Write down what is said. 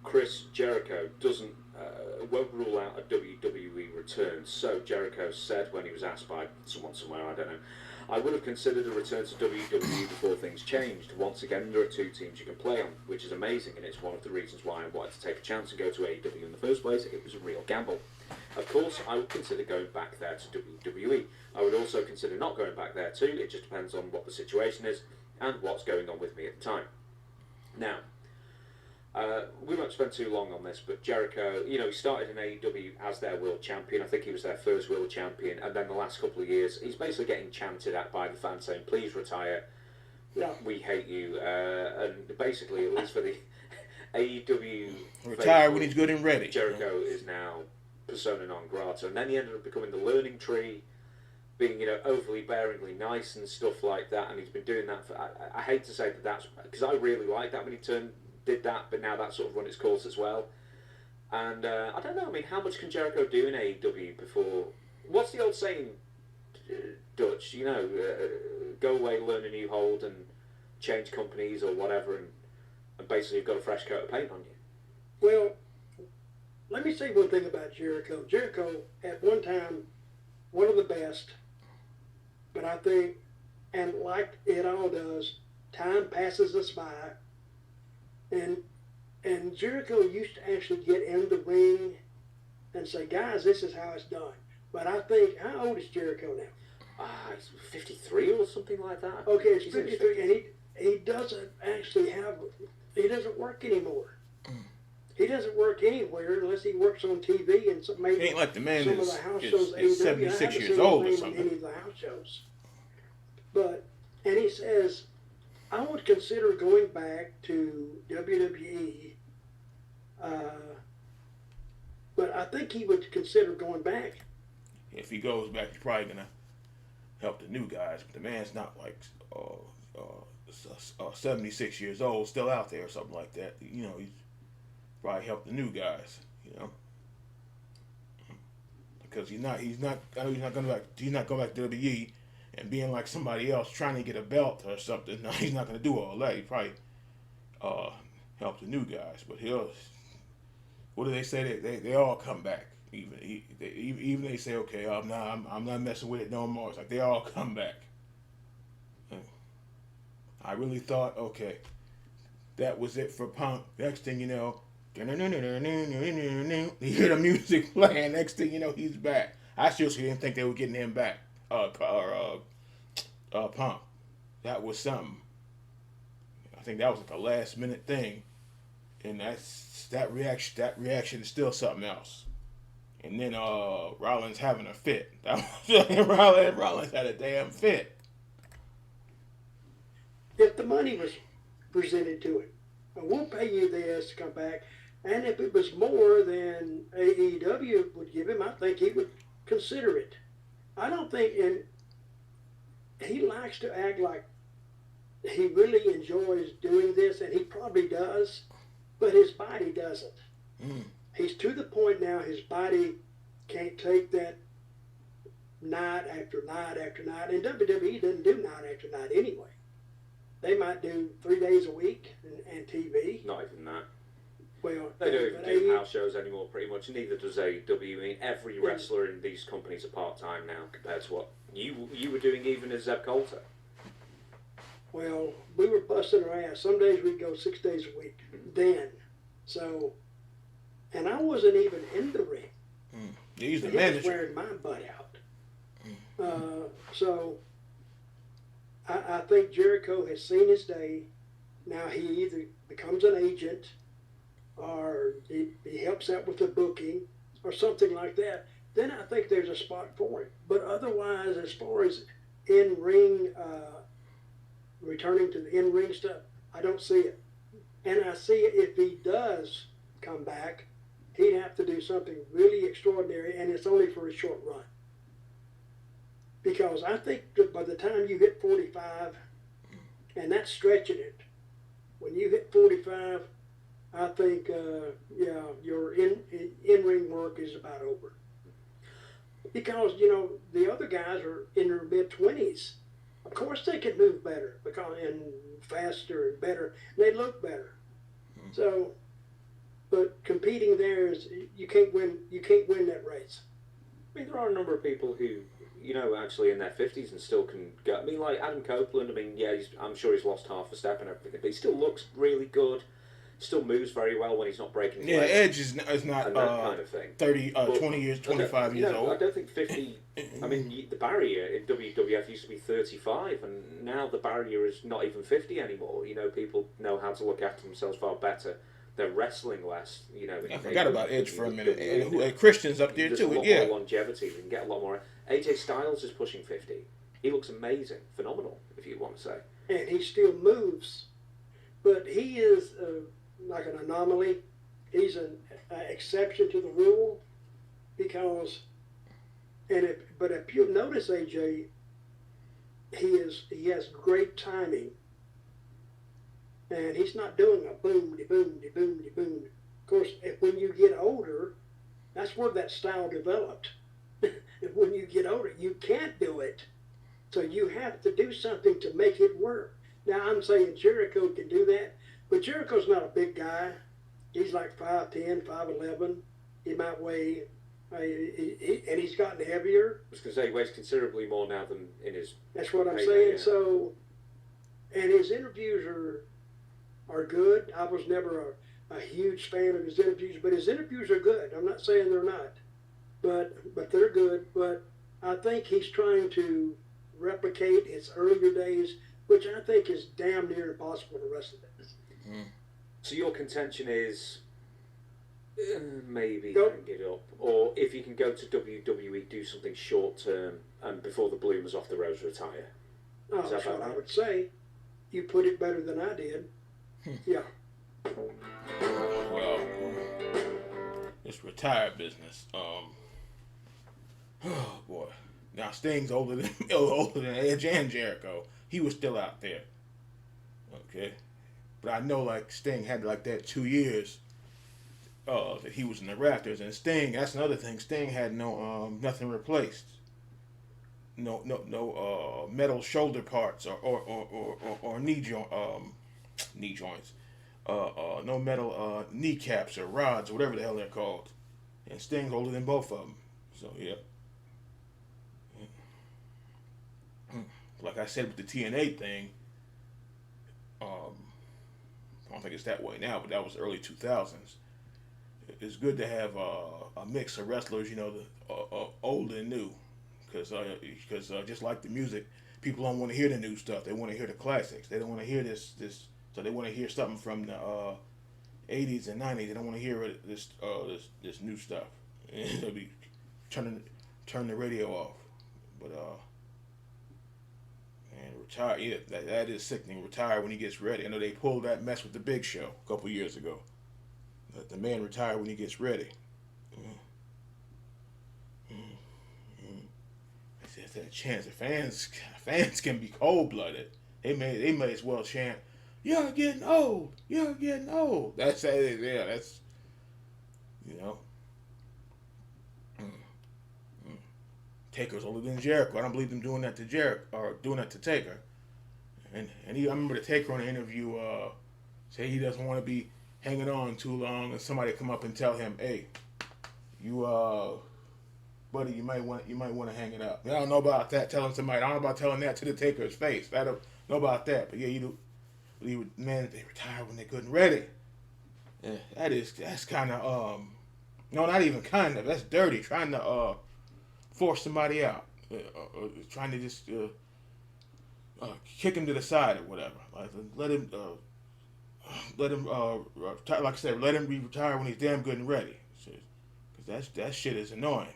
Chris Jericho won't rule out a WWE return. So Jericho said when he was asked by someone somewhere, I don't know, I would have considered a return to WWE before things changed. Once again, there are two teams you can play on, which is amazing, and it's one of the reasons why I wanted to take a chance and go to AEW in the first place. It was a real gamble. Of course, I would consider going back there to WWE. I would also consider not going back there too. It just depends on what the situation is and what's going on with me at the time. Now, we won't spend too long on this, but Jericho, he started in AEW as their world champion. I think he was their first world champion, and then the last couple of years, he's basically getting chanted at by the fans saying, please retire, we hate you, and basically, at least for the AEW... Retire when he's good and ready. Jericho is now persona non grata, and then he ended up becoming the learning tree, being overly bearingly nice and stuff like that, and he's been doing that for... I hate to say that's... because I really like that when he did that, but now that's sort of run its course as well. And I don't know, I mean, how much can Jericho do in AEW before... What's the old saying, Dutch? Go away, learn a new hold, and change companies or whatever, and basically you've got a fresh coat of paint on you. Well, let me say one thing about Jericho. Jericho, at one time, one of the best, but I think, and like it all does, time passes us by, and Jericho used to actually get in the ring and say, guys, this is how it's done. But I think, how old is Jericho now? He's 53 or something like that. Okay, it's 53, and he doesn't actually he doesn't work anymore. He doesn't work anywhere unless he works on TV and maybe ain't like the man some of the house shows. Is 76 years old or something. Any of the house shows. And he says, I would consider going back to WWE, but I think he would consider going back. If he goes back, he's probably gonna help the new guys. But the man's not like 76 years old, still out there or something like that. He's probably help the new guys. Because he's not going back to WWE and being like somebody else trying to get a belt or something. No, he's not going to do all that. He probably help the new guys, but what do they say? They all come back. Even they say, okay, I'm not messing with it no more. It's like they all come back. I really thought, okay, that was it for Punk. Next thing you know, you hear the music playing. Next thing you know, he's back. I seriously didn't think they were getting him back. Punk. That was something. I think that was like a last minute thing, and that reaction is still something else. And then Rollins having a fit. Rollins had a damn fit. If the money was presented to him, we'll pay you this to come back, and if it was more than AEW would give him, I think he would consider it. I don't think, and he likes to act like he really enjoys doing this, and he probably does, but his body doesn't. He's to the point now his body can't take that night after night after night, and WWE doesn't do night after night anyway. They might do 3 days a week and TV. Not even that. Well, they don't even do house shows anymore, pretty much. Neither does AEW. I mean, every wrestler in these companies are part-time now compared to what you were doing even as Zeb Coulter. Well, we were busting our ass. Some days we'd go 6 days a week then. So, and I wasn't even in the ring. He's the manager. He was wearing my butt out. So, I think Jericho has seen his day. Now he either becomes an agent or he helps out with the booking or something like that. Then I think there's a spot for him. But otherwise, as far as in-ring, returning to the in-ring stuff, I don't see it. And I see if he does come back, he'd have to do something really extraordinary, and it's only for a short run. Because I think that by the time you hit 45, and that's stretching it, when you hit 45, I think, your in-ring work is about over. Because, the other guys are in their mid-20s. Of course they can move better and faster and better. And they look better. So but competing there is you can't win. You can't win that race. I mean, there are a number of people who, actually in their 50s and still can go. I mean, like Adam Copeland, I mean, yeah, I'm sure he's lost half a step and everything, but he still looks really good, still moves very well when he's not breaking his Yeah, legs Edge is not and that kind of thing. 30, But 20 years, 25 years I old. don't think 50. I mean, the barrier in WWF used to be 35, and now the barrier is not even 50 anymore. People know how to look after themselves far better. They're wrestling less. I forgot about Edge for a minute. And Christian's up there There's too. a lot Yeah. more longevity. They can get a lot more. AJ Styles is pushing 50. He looks amazing, phenomenal, if you want to say. And he still moves, but he is like an anomaly. He's an exception to the rule because, but if you notice AJ, he has great timing, and he's not doing a boom de boom de boom de boom. Of course, when you get older, that's where that style developed. When you get older, you can't do it. So you have to do something to make it work. Now, I'm saying Jericho can do that, but Jericho's not a big guy. He's like 5'10", 5'11". He might weigh, and he's gotten heavier. I was going to say, he weighs considerably more now than in his... That's what I'm heyday, saying. yeah. So, and his interviews are good. I was never a huge fan of his interviews, but his interviews are good. I'm not saying they're not, but they're good. But I think he's trying to replicate his earlier days, which I think is damn near impossible to wrestle it. Mm. So your contention is maybe Go. hang it up, or if you can go to WWE, do something short term, and before the bloomers off the rose, retire. Oh, Is that that's what about I right? would say. You put it better than I did. Yeah. Well, this retire business. Oh boy. Now Sting's older than Edge and Jericho. He was still out there. Okay. But I know like Sting had like that 2 years that he was in the rafters, and Sting, that's another thing. Sting had nothing replaced. No metal shoulder parts or knee joints. No metal kneecaps or rods or whatever the hell they're called. And Sting's older than both of them. So yeah. Like I said with the TNA thing, I don't think it's that way now, but that was early 2000s. It's good to have a mix of wrestlers, old and new, because just like the music, people don't want to hear the new stuff. They want to hear the classics. They don't want to hear this. So they want to hear something from the 80s and 90s. They don't want to hear this new stuff. They'll be turn the radio off. But and retire. Yeah, that is sickening. Retire when he gets ready. I know they pulled that mess with the Big Show a couple years ago. The man retire when he gets ready. It's that chance. The fans can be cold blooded. They may as well chant, "You're getting old. You're getting old." That's Taker's older than Jericho. I don't believe them doing that to Jericho or doing that to Taker. I remember the Taker on the interview say he doesn't want to be hanging on too long, and somebody come up and tell him, "Hey, you buddy, you might want to hang it up." I don't know about that. Telling somebody, I don't know about telling that to the Taker's face. I don't know about that, but yeah, you do. Man, they retire when they're good and ready. Yeah, that's kind of no, not even kind of. That's dirty. Trying to force somebody out, trying to just kick him to the side or whatever. Like let him like I said, let him be retired when he's damn good and ready. Because that shit is annoying.